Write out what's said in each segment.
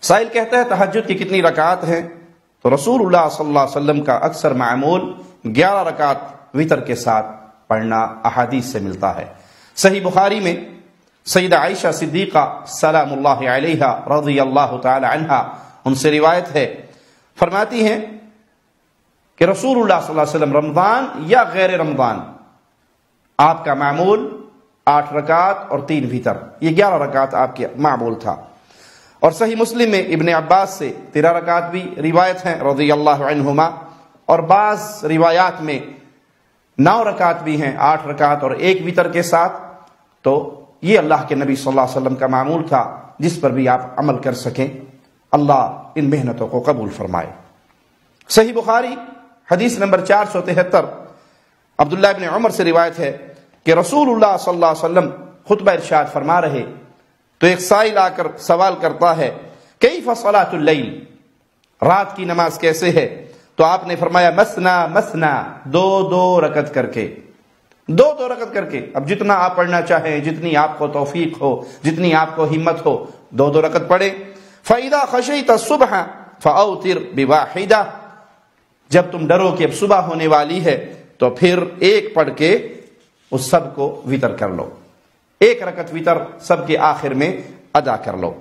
سائل کہتا ہے تہجد کی کتنی رکعات ہیں؟ تو رسول اللہ صلی اللہ علیہ وسلم کا اکثر معمول 11 رکعات وتر کے ساتھ پڑھنا احادیث سے ملتا ہے۔ صحیح بخاری میں سیدہ عائشہ صدیقہ سلام اللہ علیہا رضی اللہ تعالی عنہا ان سے روایت ہے، فرماتی ہیں کہ رسول اللہ صلی اللہ علیہ وسلم رمضان یا غیر رمضان آپ کا معمول 8 رکعات اور 3 وتر، یہ 11 رکعات آپ کے معمول تھا۔ اور صحیح مسلم میں ابن عباس سے 13 رکعات بھی روایت ہیں رضی اللہ عنہما، اور بعض روایات میں 9 رکعات بھی ہیں، 8 رکعات اور 1 وتر کے ساتھ۔ تو یہ اللہ کے نبی صلی اللہ علیہ وسلم کا معمول تھا جس پر بھی آپ عمل کر سکیں۔ اللہ ان محنتوں کو قبول فرمائے۔ صحیح بخاری حدیث نمبر 473 عبداللہ ابن عمر سے روایت ہے کہ رسول اللہ صلی اللہ علیہ وسلم خطبہ ارشاد فرما رہے تو ایک سائل آ کر سوال کرتا ہے کیف صلاۃ اللیل، رات کی نماز کیسے ہے؟ تو آپ نے فرمایا مثنا مثنا، 2 رکعت کر کے، 2 رکعت کر کے۔ اب جتنا آپ پڑھنا چاہیں، جتنی آپ کو توفیق ہو، جتنی آپ کو ہمت ہو، 2 رکعت پڑھیں۔ فَإِذَا خَشِيتَ الصُّبْحَ فَأَوْتِرْ بِوَاحِدَةٍ، جب تم ڈرو کہ اب صبح ہونے والی ہے تو پھر 1 پڑھ کے اس سب کو وتر کر لو، 1 رکعت وتر سب کے آخر میں ادا کر لو۔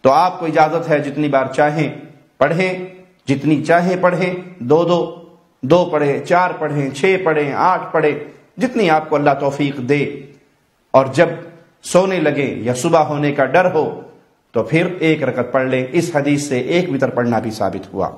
تو آپ کو اجازت ہے جتنی بار چاہیں پڑھیں، جتنی چاہیں پڑھیں، 2 پڑھیں، 4 پڑھیں، 6 پڑھیں، 8 پڑھیں، جتنی آپ کو اللہ توفیق دے۔ اور جب سونے لگے یا صبح ہونے کا ڈر ہو تو پھر 1 رکعت پڑھ لیں۔ اس حدیث سے 1 وتر پڑھنا بھی ثابت ہوا۔